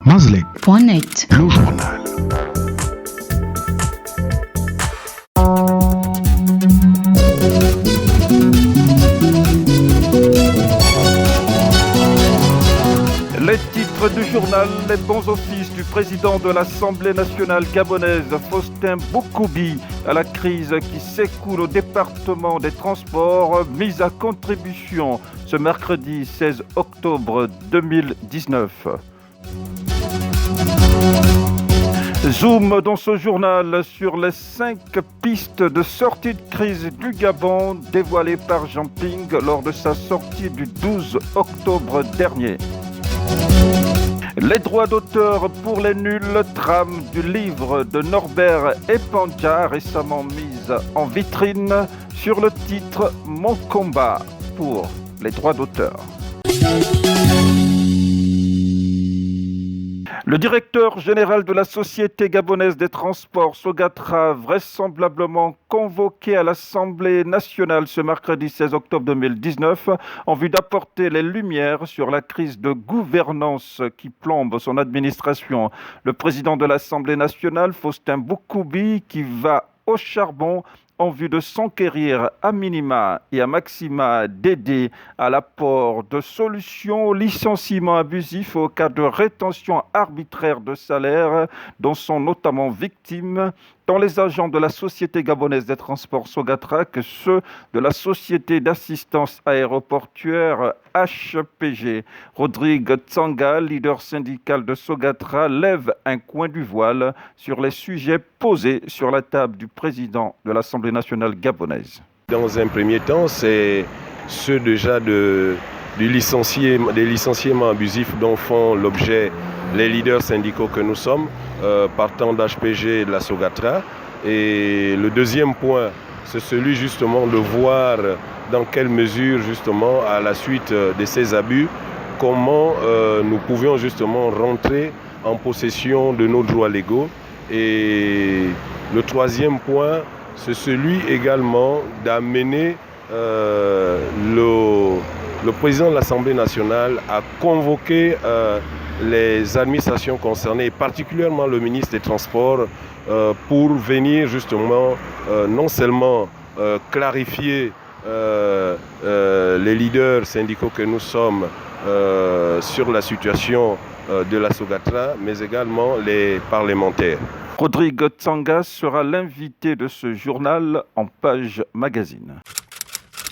Mazlek.net. Le journal. Les titres du journal, les bons offices du président de l'Assemblée nationale gabonaise, Faustin Boukoubi, à la crise qui s'écoule au département des transports, mise à contribution ce mercredi 16 octobre 2019. Zoom dans ce journal sur les 5 pistes de sortie de crise du Gabon dévoilées par Jean Ping lors de sa sortie du 12 octobre dernier. Les droits d'auteur pour les nuls, trame du livre de Norbert Epandja, récemment mise en vitrine sur le titre « Mon combat pour les droits d'auteur ». Le directeur général de la Société gabonaise des transports, Sogatra, vraisemblablement convoqué à l'Assemblée nationale ce mercredi 16 octobre 2019 en vue d'apporter les lumières sur la crise de gouvernance qui plombe son administration. Le président de l'Assemblée nationale, Faustin Boukoubi, qui va au charbon en vue de s'enquérir à minima et à maxima d'aider à l'apport de solutions au licenciement abusif au cas de rétention arbitraire de salaire dont sont notamment victimes tant les agents de la Société gabonaise des transports Sogatra que ceux de la Société d'assistance aéroportuaire HPG. Rodrigue Tsanga, leader syndical de Sogatra, lève un coin du voile sur les sujets posés sur la table du président de l'Assemblée nationale gabonaise. Dans un premier temps, c'est ceux déjà des licenciements abusifs dont font l'objet les leaders syndicaux que nous sommes, partant d'HPG et de la Sogatra. Et le deuxième point, c'est celui justement de voir dans quelle mesure justement à la suite de ces abus, comment nous pouvions justement rentrer en possession de nos droits légaux. Et le troisième point, c'est celui également d'amener le président de l'Assemblée nationale à convoquer les administrations concernées, particulièrement le ministre des Transports, pour venir justement non seulement clarifier les leaders syndicaux que nous sommes sur la situation de la Sogatra, mais également les parlementaires. Rodrigue Tsanga sera l'invité de ce journal en page magazine.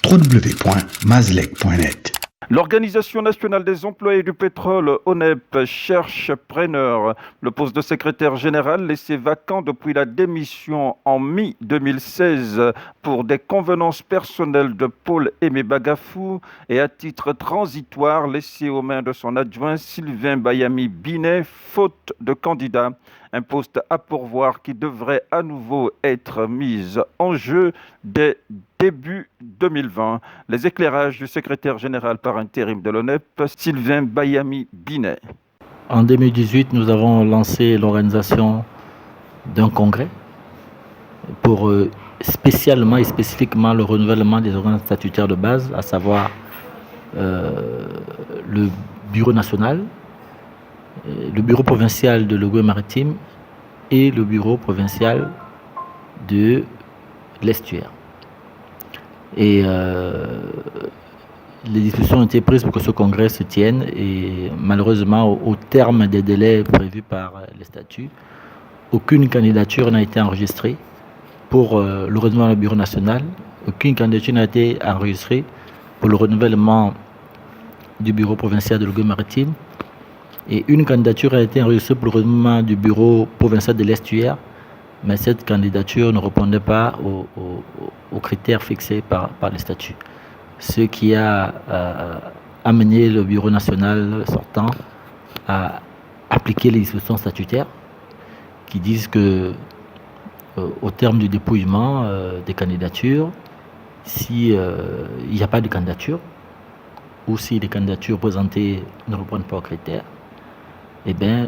www.mazlek.net. L'Organisation nationale des employés du pétrole, ONEP, cherche preneur. Le poste de secrétaire général laissé vacant depuis la démission en mi-2016 pour des convenances personnelles de Paul-Aimé Bagafou et à titre transitoire laissé aux mains de son adjoint Sylvain Bayami Binet, faute de candidat. Un poste à pourvoir qui devrait à nouveau être mis en jeu dès début 2020. Les éclairages du secrétaire général par intérim de l'ONEP, Sylvain Bayami Binet. En 2018, nous avons lancé l'organisation d'un congrès pour spécialement et spécifiquement le renouvellement des organes statutaires de base, à savoir le bureau national, le bureau provincial de l'Ogooué-Maritime et le bureau provincial de l'Estuaire. Et les discussions ont été prises pour que ce congrès se tienne et malheureusement au terme des délais prévus par les statuts, aucune candidature n'a été enregistrée pour le renouvellement du bureau national, aucune candidature n'a été enregistrée pour le renouvellement du bureau provincial de l'Ogooué-Maritime. Et une candidature a été enregistrée pour le renouvellement du bureau provincial de l'Estuaire, mais cette candidature ne répondait pas aux critères fixés par les statuts. Ce qui a amené le bureau national sortant à appliquer les dispositions statutaires qui disent que au terme du dépouillement des candidatures, s'il n'y a pas de candidature ou si les candidatures présentées ne répondent pas aux critères, eh bien,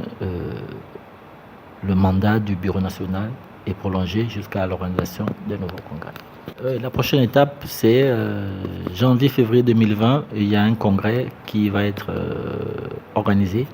le mandat du bureau national est prolongé jusqu'à l'organisation d'un nouveau congrès. La prochaine étape, c'est janvier-février 2020. Il y a un congrès qui va être organisé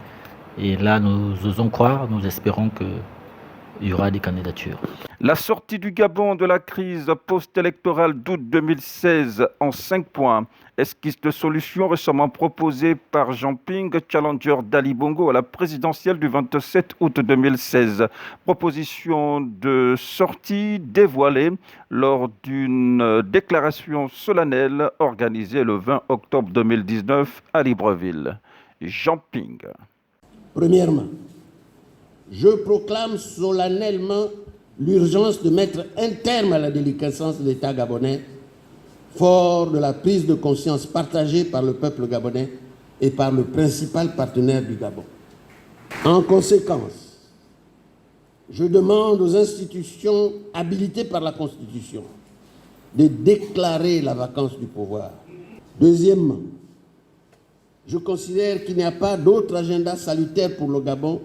Et là, nous osons croire, nous espérons qu'il y aura des candidatures. La sortie du Gabon de la crise post-électorale d'août 2016 en 5 points. Esquisse de solution récemment proposée par Jean Ping, challenger d'Ali Bongo à la présidentielle du 27 août 2016. Proposition de sortie dévoilée lors d'une déclaration solennelle organisée le 20 octobre 2019 à Libreville. Jean Ping. Premièrement, je proclame solennellement l'urgence de mettre un terme à la déliquescence de l'État gabonais, fort de la prise de conscience partagée par le peuple gabonais et par le principal partenaire du Gabon. En conséquence, je demande aux institutions habilitées par la Constitution de déclarer la vacance du pouvoir. Deuxièmement, je considère qu'il n'y a pas d'autre agenda salutaire pour le Gabon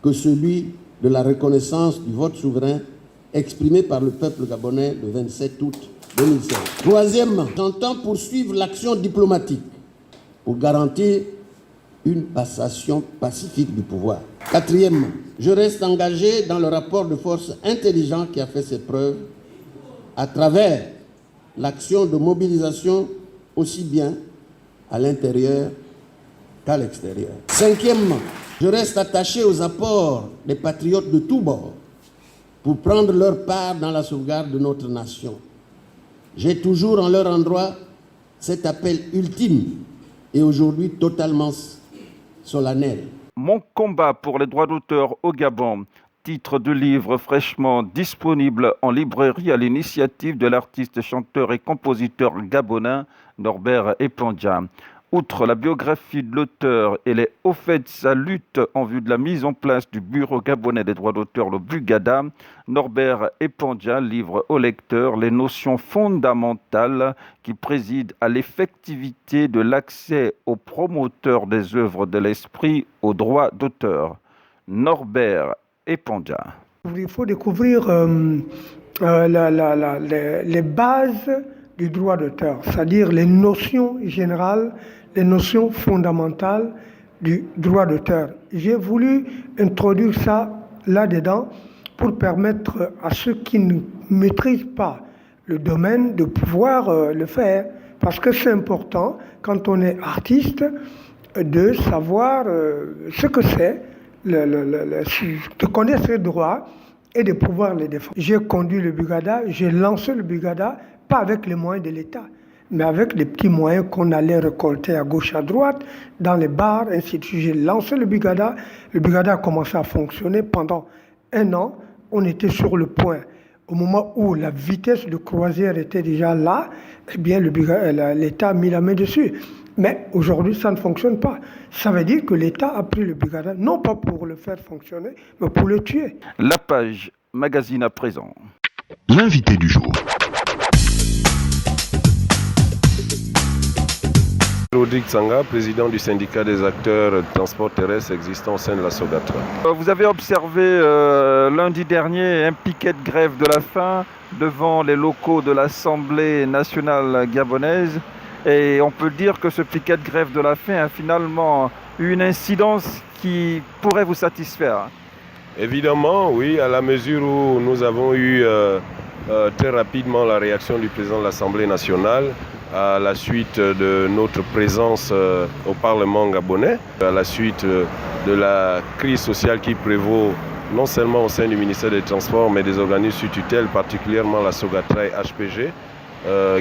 que celui de la reconnaissance du vote souverain exprimé par le peuple gabonais le 27 août 2016. Troisièmement, j'entends poursuivre l'action diplomatique pour garantir une passation pacifique du pouvoir. Quatrièmement, je reste engagé dans le rapport de force intelligent qui a fait ses preuves à travers l'action de mobilisation aussi bien à l'intérieur qu'à l'extérieur. Cinquièmement, je reste attaché aux apports des patriotes de tous bords pour prendre leur part dans la sauvegarde de notre nation. J'ai toujours en leur endroit cet appel ultime et aujourd'hui totalement solennel. Mon combat pour les droits d'auteur au Gabon, titre de livre fraîchement disponible en librairie à l'initiative de l'artiste, chanteur et compositeur gabonais Norbert Epandja. Outre la biographie de l'auteur et les hauts faits de sa lutte en vue de la mise en place du Bureau gabonais des droits d'auteur, le Bugada, Norbert Epandja livre au lecteur les notions fondamentales qui président à l'effectivité de l'accès aux promoteurs des œuvres de l'esprit aux droits d'auteur. Norbert Epandja. Il faut découvrir les bases du droit d'auteur, c'est-à-dire les notions générales, les notions fondamentales du droit d'auteur. J'ai voulu introduire ça là-dedans pour permettre à ceux qui ne maîtrisent pas le domaine de pouvoir le faire. Parce que c'est important, quand on est artiste, de savoir ce que c'est, de connaître ses droits et de pouvoir les défendre. J'ai conduit le Bugada, j'ai lancé le Bugada, pas avec les moyens de l'État, mais avec les petits moyens qu'on allait récolter à gauche, à droite, dans les bars, ainsi de suite. J'ai lancé le Bugada a commencé à fonctionner pendant 1 an, on était sur le point. Au moment où la vitesse de croisière était déjà là, eh bien l'État a mis la main dessus. Mais aujourd'hui, ça ne fonctionne pas. Ça veut dire que l'État a pris le Bugada, non pas pour le faire fonctionner, mais pour le tuer. La page magazine à présent. L'invité du jour. Rodrigue Tsanga, président du syndicat des acteurs de transport terrestre existant au sein de la Sogatra. Vous avez observé lundi dernier un piquet de grève de la faim devant les locaux de l'Assemblée nationale gabonaise. Et on peut dire que ce piquet de grève de la faim a finalement eu une incidence qui pourrait vous satisfaire. Évidemment, oui, à la mesure où nous avons eu très rapidement la réaction du président de l'Assemblée nationale à la suite de notre présence au Parlement gabonais, à la suite de la crise sociale qui prévaut non seulement au sein du ministère des Transports, mais des organismes sous tutelle, particulièrement la Sogatra et HPG,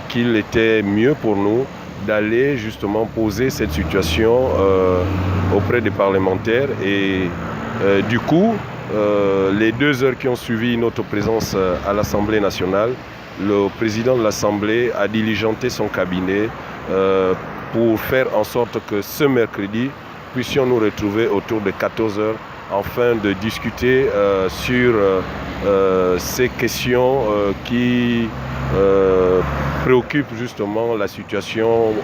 qu'il était mieux pour nous d'aller justement poser cette situation auprès des parlementaires. Et du coup, les 2 heures qui ont suivi notre présence à l'Assemblée nationale, le président de l'Assemblée a diligenté son cabinet pour faire en sorte que ce mercredi, puissions nous retrouver autour de 14 heures afin de discuter sur ces questions qui préoccupent justement la situation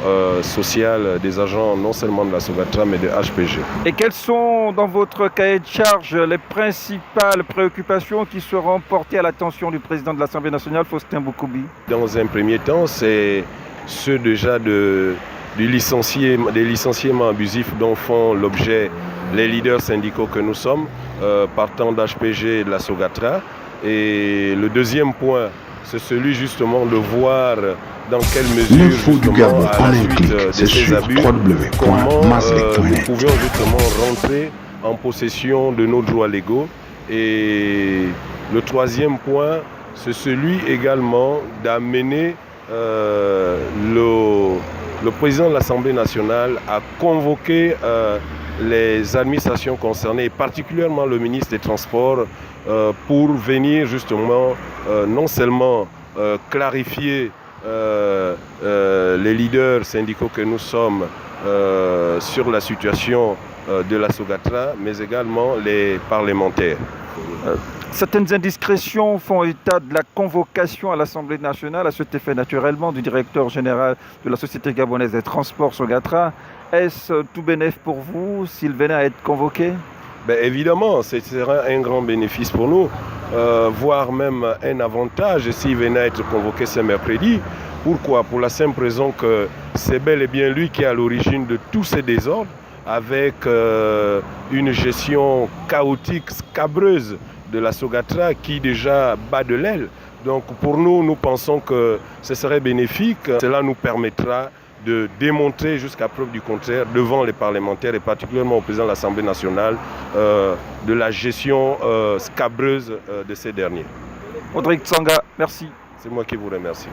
sociale des agents non seulement de la Sogatra mais de HPG. Et quelles sont dans votre cahier de charge les principales préoccupations qui seront portées à l'attention du président de l'Assemblée nationale, Faustin Boukoubi? Dans un premier temps, c'est ceux déjà de des licenciements abusifs dont font l'objet les leaders syndicaux que nous sommes, partant d'HPG et de la Sogatra. Et le deuxième point, c'est celui justement de voir dans quelle mesure, justement, à la suite de ces abus, comment nous pouvions justement rentrer en possession de nos droits légaux. Et le troisième point, c'est celui également d'amener le président de l'Assemblée nationale à convoquer les administrations concernées, et particulièrement le ministre des Transports, pour venir justement non seulement clarifier les leaders syndicaux que nous sommes sur la situation de la Sogatra, mais également les parlementaires. Certaines indiscrétions font état de la convocation à l'Assemblée nationale, à cet effet naturellement, du directeur général de la Société gabonaise des transports, Sogatra. Est-ce tout bénéf pour vous s'il venait à être convoqué? Évidemment, ce sera un grand bénéfice pour nous, voire même un avantage s'il venait à être convoqué ce mercredi. Pourquoi? Pour la simple raison que c'est bel et bien lui qui est à l'origine de tous ces désordres, avec une gestion chaotique, scabreuse de la Sogatra qui déjà bat de l'aile. Donc pour nous, nous pensons que ce serait bénéfique. Cela nous permettra de démontrer jusqu'à preuve du contraire devant les parlementaires et particulièrement au président de l'Assemblée nationale de la gestion scabreuse de ces derniers. Audrey Tsanga, merci. C'est moi qui vous remercie.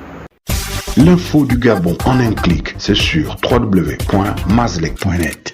L'info du Gabon en un clic, c'est sur www.mazlek.net.